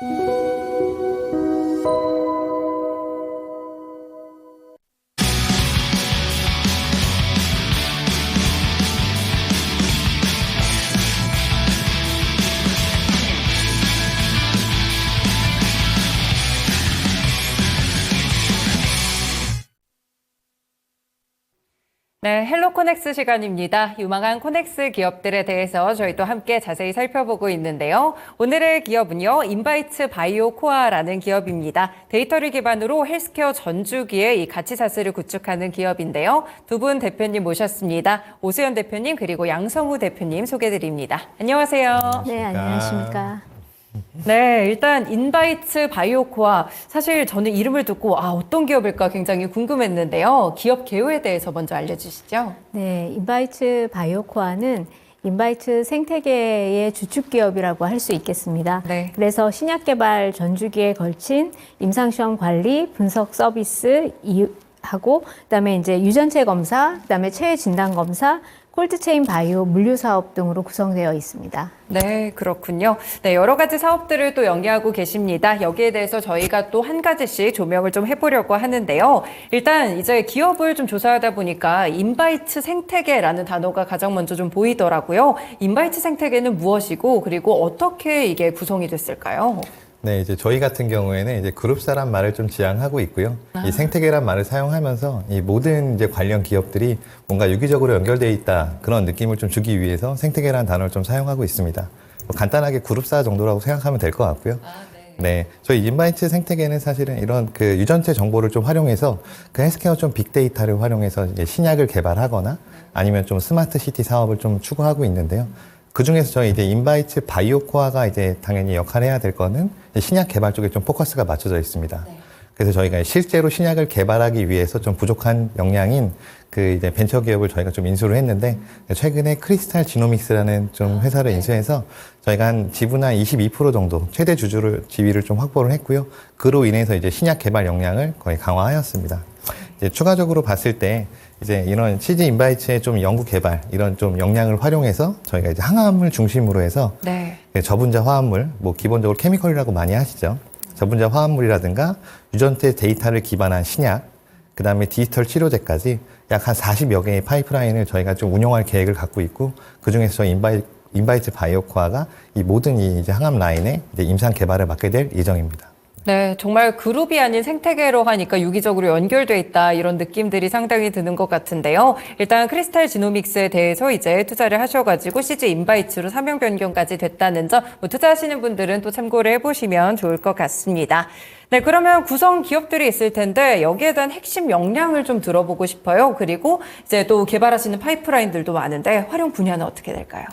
네, 헬로 코넥스 시간입니다. 유망한 코넥스 기업들에 대해서 저희도 함께 자세히 살펴보고 있는데요. 오늘의 기업은요, 인바이츠 바이오 코아라는 기업입니다. 데이터를 기반으로 헬스케어 전주기의 이 가치사슬을 구축하는 기업인데요. 두 분 대표님 모셨습니다. 오수연 대표님 그리고 양성우 대표님 소개드립니다. 안녕하세요. 네, 안녕하십니까. 네, 일단 인바이츠 바이오코아 사실 저는 이름을 듣고 어떤 기업일까 굉장히 궁금했는데요. 기업 개요에 대해서 먼저 알려주시죠. 네, 인바이츠 바이오코아는 인바이츠 생태계의 주축 기업이라고 할 수 있겠습니다. 네. 그래서 신약 개발 전주기에 걸친 임상시험 관리, 분석 서비스 하고 그다음에 이제 유전체 검사, 그다음에 체외 진단 검사, 콜드체인 바이오 물류 사업 등으로 구성되어 있습니다. 네, 그렇군요. 네, 여러 가지 사업들을 또 영위하고 계십니다. 여기에 대해서 저희가 또 한 가지씩 조명을 좀 해보려고 하는데요. 일단 이제 기업을 좀 조사하다 보니까 인바이츠 생태계라는 단어가 가장 먼저 좀 보이더라고요. 인바이츠 생태계는 무엇이고 그리고 어떻게 이게 구성이 됐을까요? 네, 이제 저희 같은 경우에는 이제 그룹사란 말을 좀 지향하고 있고요. 이 생태계란 말을 사용하면서 이 모든 이제 관련 기업들이 뭔가 유기적으로 연결되어 있다 그런 느낌을 좀 주기 위해서 생태계라는 단어를 좀 사용하고 있습니다. 간단하게 그룹사 정도라고 생각하면 될 것 같고요. 네, 저희 인바이츠 생태계는 사실은 이런 그 유전체 정보를 좀 활용해서 그 헬스케어 좀 빅데이터를 활용해서 이제 신약을 개발하거나 아니면 좀 스마트 시티 사업을 좀 추구하고 있는데요. 그 중에서 저희 이제 인바이츠 바이오코아가 이제 당연히 역할을 해야 될 거는 신약 개발 쪽에 좀 포커스가 맞춰져 있습니다. 그래서 저희가 실제로 신약을 개발하기 위해서 좀 부족한 역량인 그 이제 벤처 기업을 저희가 좀 인수를 했는데 최근에 크리스탈 지노믹스라는 좀 회사를 인수해서 저희가 한 지분 한 22% 정도 최대 지위를 좀 확보를 했고요. 그로 인해서 이제 신약 개발 역량을 거의 강화하였습니다. 이제 추가적으로 봤을 때 이제 이런 CG 인바이츠의 좀 연구 개발 이런 좀 역량을 활용해서 저희가 이제 항암을 중심으로 해서 저분자 화합물, 뭐 기본적으로 케미컬이라고 많이 하시죠. 저분자 화합물이라든가 유전체 데이터를 기반한 신약, 그 다음에 디지털 치료제까지 약 한 40여 개의 파이프라인을 저희가 좀 운영할 계획을 갖고 있고, 그 중에서 저희 인바이츠 바이오코아가 이 모든 이 이제 항암 라인의 이제 임상 개발을 맡게 될 예정입니다. 네, 정말 그룹이 아닌 생태계로 하니까 유기적으로 연결돼 있다 이런 느낌들이 상당히 드는 것 같은데요. 일단 크리스탈 지노믹스에 대해서 이제 투자를 하셔가지고 CG 인바이츠로 사명 변경까지 됐다는 점 투자하시는 분들은 또 참고를 해보시면 좋을 것 같습니다. 네, 그러면 구성 기업들이 있을 텐데 여기에 대한 핵심 역량을 좀 들어보고 싶어요. 그리고 이제 또 개발하시는 파이프라인들도 많은데 활용 분야는 어떻게 될까요?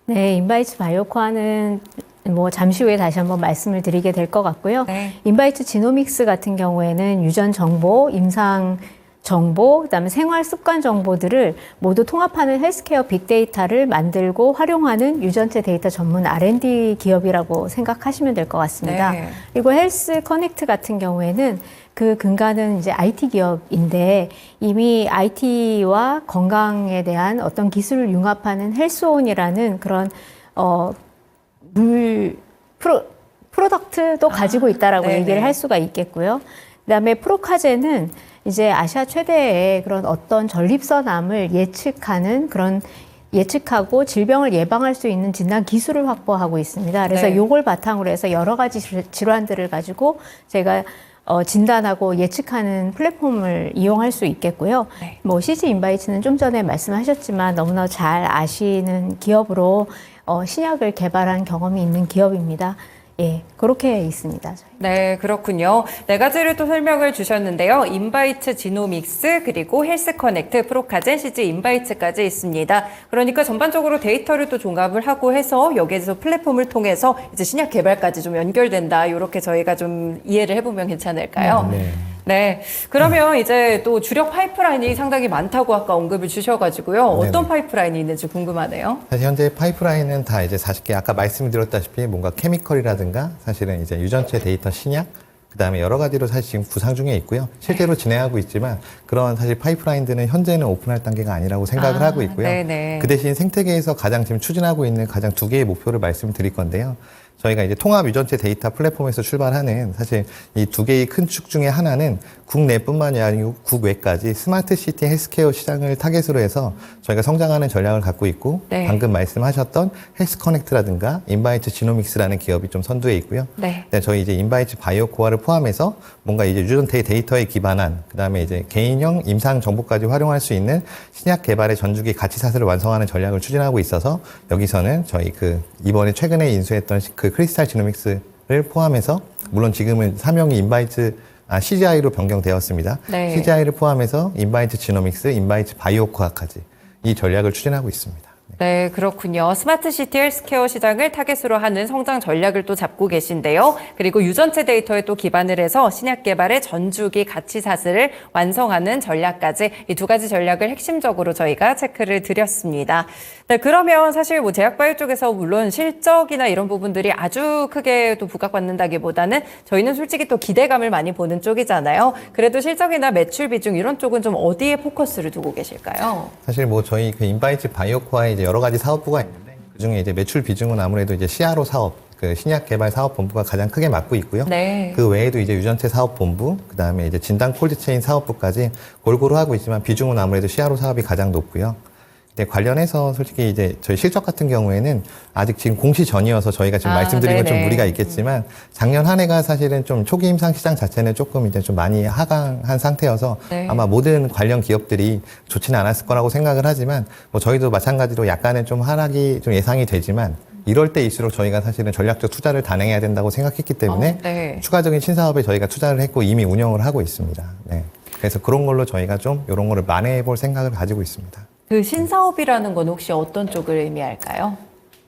네, 인바이츠 바이오코아는 뭐 잠시 후에 다시 한번 말씀을 드리게 될 것 같고요. 네. 인바이츠 지노믹스 같은 경우에는 유전 정보, 임상 정보, 그다음에 생활 습관 정보들을 모두 통합하는 헬스케어 빅데이터를 만들고 활용하는 유전체 데이터 전문 R&D 기업이라고 생각하시면 될 것 같습니다. 네. 그리고 헬스 커넥트 같은 경우에는 그 근간은 이제 IT 기업인데 이미 IT와 건강에 대한 어떤 기술을 융합하는 헬스온이라는 그런 프로덕트도 가지고 있다라고 네네. 얘기를 할 수가 있겠고요. 그다음에 프로카제는 이제 아시아 최대의 그런 어떤 전립선암을 예측하고 질병을 예방할 수 있는 진단 기술을 확보하고 있습니다. 그래서 네. 요걸 바탕으로 해서 여러 가지 질환들을 가지고 제가 진단하고 예측하는 플랫폼을 이용할 수 있겠고요. 네. 뭐 CG 인바이츠는 좀 전에 말씀하셨지만 너무나 잘 아시는 기업으로 신약을 개발한 경험이 있는 기업입니다. 예, 그렇게 있습니다. 저희. 네, 그렇군요. 네 가지를 또 설명을 주셨는데요. 인바이츠 지노믹스, 그리고 헬스 커넥트, 프로카젠, CG 인바이츠까지 있습니다. 그러니까 전반적으로 데이터를 또 종합을 하고 해서 여기에서 플랫폼을 통해서 이제 신약 개발까지 좀 연결된다. 이렇게 저희가 좀 이해를 해보면 괜찮을까요? 네. 네. 그러면 이제 또 주력 파이프라인이 상당히 많다고 아까 언급을 주셔가지고요. 어떤 네네. 파이프라인이 있는지 궁금하네요. 사실 현재 파이프라인은 다 이제 40개, 아까 말씀드렸다시피 뭔가 케미컬이라든가 사실은 이제 유전체 데이터 신약, 그 다음에 여러 가지로 사실 지금 구상 중에 있고요. 실제로 진행하고 있지만 그런 사실 파이프라인들은 현재는 오픈할 단계가 아니라고 생각을 하고 있고요. 네네. 그 대신 생태계에서 가장 지금 추진하고 있는 가장 두 개의 목표를 말씀드릴 건데요. 저희가 이제 통합 유전체 데이터 플랫폼에서 출발하는 사실 이 두 개의 큰 축 중에 하나는 국내뿐만이 아니고 국외까지 스마트 시티 헬스케어 시장을 타겟으로 해서 저희가 성장하는 전략을 갖고 있고 네. 방금 말씀하셨던 헬스 커넥트라든가 인바이트 지노믹스라는 기업이 좀 선두에 있고요. 네. 저희 이제 인바이트 바이오코어를 포함해서 뭔가 이제 유전체 데이터에 기반한 그다음에 이제 개인형 임상 정보까지 활용할 수 있는 신약 개발의 전주기 가치 사슬을 완성하는 전략을 추진하고 있어서 여기서는 저희 이번에 최근에 인수했던 크리스탈 지노믹스를 포함해서 물론 지금은 사명이 CGI로 변경되었습니다. 네. CGI를 포함해서 인바이트 지노믹스, 인바이트 바이오코어까지 이 전략을 추진하고 있습니다. 네, 그렇군요. 스마트 시티 헬스케어 시장을 타겟으로 하는 성장 전략을 또 잡고 계신데요. 그리고 유전체 데이터에 또 기반을 해서 신약 개발의 전주기 가치 사슬을 완성하는 전략까지 이 두 가지 전략을 핵심적으로 저희가 체크를 드렸습니다. 네, 그러면 사실 뭐 제약바이오 쪽에서 물론 실적이나 이런 부분들이 아주 크게 또 부각받는다기보다는 저희는 솔직히 또 기대감을 많이 보는 쪽이잖아요. 그래도 실적이나 매출 비중 이런 쪽은 좀 어디에 포커스를 두고 계실까요? 사실 뭐 저희 인바이트 바이오코어에 이제 여러 가지 사업부가 있는데 그중에 이제 매출 비중은 아무래도 이제 CRO 사업, 신약 개발 사업 본부가 가장 크게 맡고 있고요. 네. 그 외에도 이제 유전체 사업 본부, 그다음에 이제 진단 콜드체인 사업부까지 골고루 하고 있지만 비중은 아무래도 CRO 사업이 가장 높고요. 관련해서 솔직히 이제 저희 실적 같은 경우에는 아직 지금 공시 전이어서 저희가 지금 말씀드리는 건 좀 네네. 무리가 있겠지만 작년 한 해가 사실은 좀 초기 임상 시장 자체는 조금 이제 좀 많이 하강한 상태여서 네. 아마 모든 관련 기업들이 좋지는 않았을 거라고 생각을 하지만 뭐 저희도 마찬가지로 약간은 좀 하락이 좀 예상이 되지만 이럴 때일수록 저희가 사실은 전략적 투자를 단행해야 된다고 생각했기 때문에 네. 추가적인 신사업에 저희가 투자를 했고 이미 운영을 하고 있습니다. 네. 그래서 그런 걸로 저희가 좀 이런 거를 만회해 볼 생각을 가지고 있습니다. 그 신사업이라는 건 혹시 어떤 쪽을 의미할까요?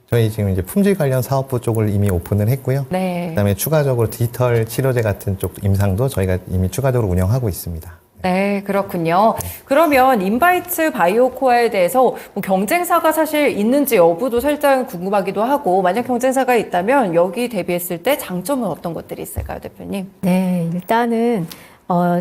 저희 지금 이제 품질 관련 사업부 쪽을 이미 오픈을 했고요. 네. 그다음에 추가적으로 디지털 치료제 같은 쪽 임상도 저희가 이미 추가적으로 운영하고 있습니다. 네, 그렇군요. 그러면 인바이트 바이오코어에 대해서 뭐 경쟁사가 사실 있는지 여부도 살짝 궁금하기도 하고 만약 경쟁사가 있다면 여기 대비했을 때 장점은 어떤 것들이 있을까요, 대표님? 네, 일단은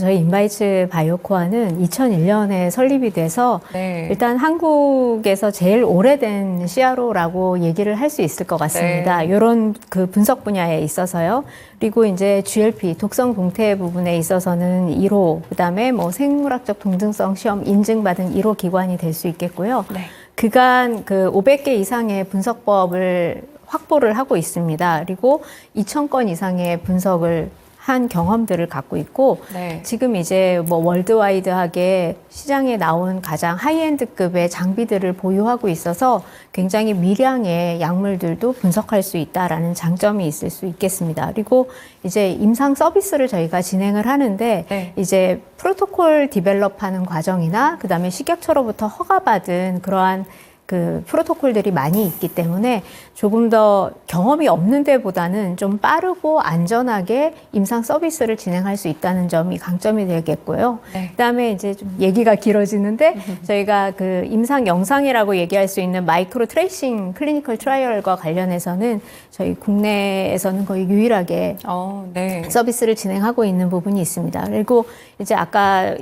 저희 인바이츠 바이오코어는 2001년에 설립이 돼서 네. 일단 한국에서 제일 오래된 CRO라고 얘기를 할 수 있을 것 같습니다. 네. 이런 그 분석 분야에 있어서요. 그리고 이제 GLP 독성 동태 부분에 있어서는 1호, 그다음에 뭐 생물학적 동등성 시험 인증받은 1호 기관이 될 수 있겠고요. 네. 그간 그 500개 이상의 분석법을 확보를 하고 있습니다. 그리고 2,000건 이상의 분석을 한 경험들을 갖고 있고 네. 지금 이제 뭐 월드와이드하게 시장에 나온 가장 하이엔드급의 장비들을 보유하고 있어서 굉장히 미량의 약물들도 분석할 수 있다라는 장점이 있을 수 있겠습니다. 그리고 이제 임상 서비스를 저희가 진행을 하는데 네. 이제 프로토콜 디벨롭하는 과정이나 그다음에 식약처로부터 허가받은 그러한 그 프로토콜들이 많이 있기 때문에 조금 더 경험이 없는 데보다는 좀 빠르고 안전하게 임상 서비스를 진행할 수 있다는 점이 강점이 되겠고요. 네. 그다음에 이제 좀 얘기가 길어지는데 저희가 그 임상 영상이라고 얘기할 수 있는 마이크로 트레이싱 클리니컬 트라이얼과 관련해서는 저희 국내에서는 거의 유일하게 네. 서비스를 진행하고 있는 부분이 있습니다. 그리고 이제 아까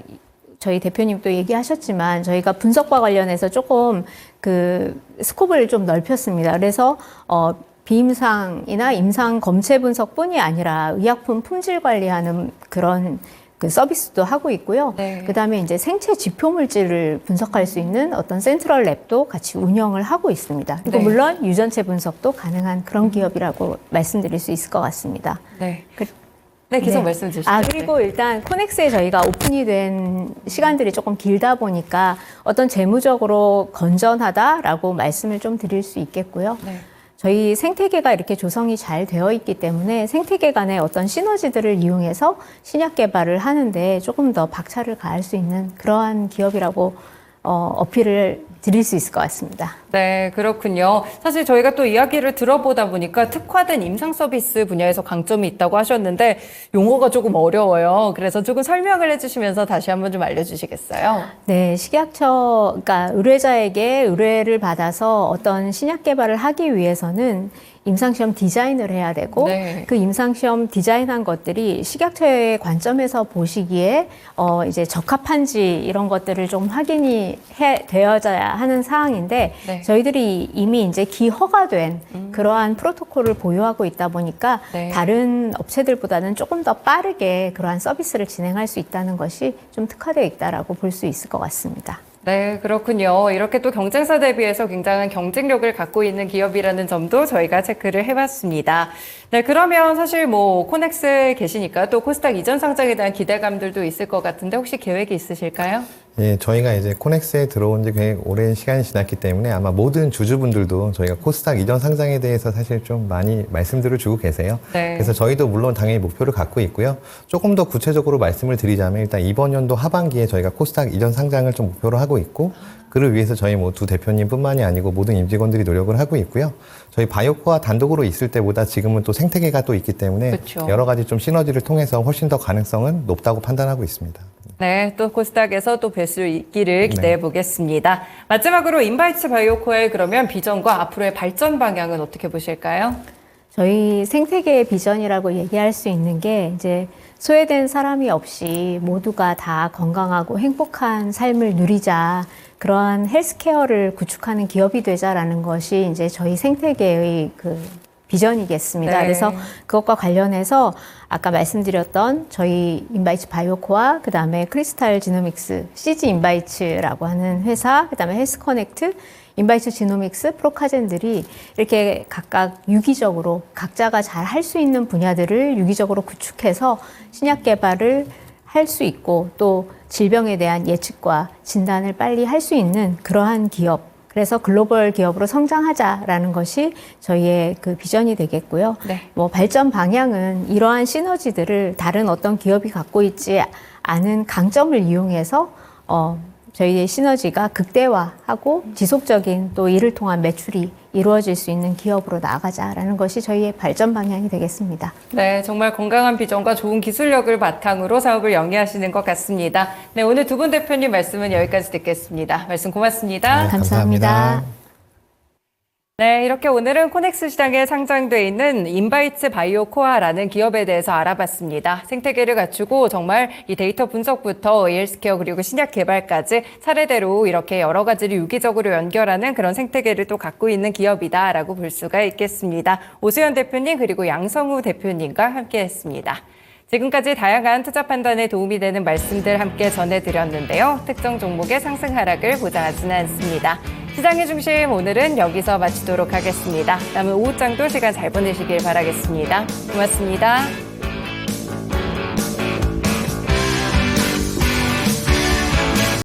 저희 대표님도 얘기하셨지만 저희가 분석과 관련해서 조금 그 스코프를 좀 넓혔습니다. 그래서 비임상이나 임상 검체 분석뿐이 아니라 의약품 품질 관리하는 그런 그 서비스도 하고 있고요. 네. 그다음에 이제 생체 지표 물질을 분석할 수 있는 어떤 센트럴 랩도 같이 운영을 하고 있습니다. 그리고 네. 물론 유전체 분석도 가능한 그런 기업이라고 말씀드릴 수 있을 것 같습니다. 네. 그- 네, 계속 네. 말씀 주시죠. 그리고 일단 코넥스에 저희가 오픈이 된 시간들이 조금 길다 보니까 어떤 재무적으로 건전하다라고 말씀을 좀 드릴 수 있겠고요. 네. 저희 생태계가 이렇게 조성이 잘 되어 있기 때문에 생태계 간의 어떤 시너지들을 이용해서 신약 개발을 하는데 조금 더 박차를 가할 수 있는 그러한 기업이라고 어필을 드릴 수 있을 것 같습니다. 네, 그렇군요. 사실 저희가 또 이야기를 들어보다 보니까 특화된 임상 서비스 분야에서 강점이 있다고 하셨는데 용어가 조금 어려워요. 그래서 조금 설명을 해주시면서 다시 한번 좀 알려주시겠어요? 네, 식약처, 그러니까 의뢰자에게 의뢰를 받아서 어떤 신약 개발을 하기 위해서는 임상시험 디자인을 해야 되고 네. 그 임상시험 디자인한 것들이 식약처의 관점에서 보시기에 이제 적합한지 이런 것들을 좀 확인이 되어져야 하는 사항인데 네. 저희들이 이미 이제 기허가된 그러한 프로토콜을 보유하고 있다 보니까 네. 다른 업체들보다는 조금 더 빠르게 그러한 서비스를 진행할 수 있다는 것이 좀 특화되어 있다라고 볼 수 있을 것 같습니다. 네, 그렇군요. 이렇게 또 경쟁사 대비해서 굉장한 경쟁력을 갖고 있는 기업이라는 점도 저희가 체크를 해봤습니다. 네, 그러면 사실 뭐 코넥스에 계시니까 또 코스닥 이전 상장에 대한 기대감들도 있을 것 같은데 혹시 계획이 있으실까요? 예, 저희가 이제 코넥스에 들어온 지 굉장히 오랜 시간이 지났기 때문에 아마 모든 주주분들도 저희가 코스닥 이전 상장에 대해서 사실 좀 많이 말씀들을 주고 계세요. 네. 그래서 저희도 물론 당연히 목표를 갖고 있고요. 조금 더 구체적으로 말씀을 드리자면 일단 이번 연도 하반기에 저희가 코스닥 이전 상장을 좀 목표로 하고 있고 그를 위해서 저희 뭐 두 대표님뿐만이 아니고 모든 임직원들이 노력을 하고 있고요. 저희 바이오코아 단독으로 있을 때보다 지금은 또 생태계가 또 있기 때문에 그렇죠. 여러 가지 좀 시너지를 통해서 훨씬 더 가능성은 높다고 판단하고 있습니다. 네, 또 코스닥에서 또 뵐 수 있기를 기대해 보겠습니다. 마지막으로 인바이츠 바이오코어의 그러면 비전과 앞으로의 발전 방향은 어떻게 보실까요? 저희 생태계의 비전이라고 얘기할 수 있는 게 이제 소외된 사람이 없이 모두가 다 건강하고 행복한 삶을 누리자 그러한 헬스케어를 구축하는 기업이 되자라는 것이 이제 저희 생태계의 그 비전이겠습니다. 네. 그래서 그것과 관련해서 아까 말씀드렸던 저희 인바이츠 바이오코아, 그 다음에 크리스탈 지노믹스, CG 인바이츠라고 하는 회사, 그 다음에 헬스커넥트, 인바이츠 지노믹스, 프로카젠들이 이렇게 각각 유기적으로 각자가 잘 할 수 있는 분야들을 유기적으로 구축해서 신약 개발을 할 수 있고 또 질병에 대한 예측과 진단을 빨리 할 수 있는 그러한 기업, 그래서 글로벌 기업으로 성장하자라는 것이 저희의 그 비전이 되겠고요. 네. 뭐 발전 방향은 이러한 시너지들을 다른 어떤 기업이 갖고 있지 않은 강점을 이용해서 저희의 시너지가 극대화하고 지속적인 또 이를 통한 매출이 이루어질 수 있는 기업으로 나아가자라는 것이 저희의 발전 방향이 되겠습니다. 네, 정말 건강한 비전과 좋은 기술력을 바탕으로 사업을 영위하시는 것 같습니다. 네, 오늘 두 분 대표님 말씀은 여기까지 듣겠습니다. 말씀 고맙습니다. 네, 감사합니다. 네, 이렇게 오늘은 코넥스 시장에 상장돼 있는 인바이츠 바이오코아라는 기업에 대해서 알아봤습니다. 생태계를 갖추고 정말 이 데이터 분석부터 헬스케어 그리고 신약 개발까지 차례대로 이렇게 여러 가지를 유기적으로 연결하는 그런 생태계를 또 갖고 있는 기업이다라고 볼 수가 있겠습니다. 오수연 대표님 그리고 양성우 대표님과 함께했습니다. 지금까지 다양한 투자 판단에 도움이 되는 말씀들 함께 전해드렸는데요. 특정 종목의 상승 하락을 보장하지는 않습니다. 시장의 중심 오늘은 여기서 마치도록 하겠습니다. 남은 오후장도 시간 잘 보내시길 바라겠습니다. 고맙습니다.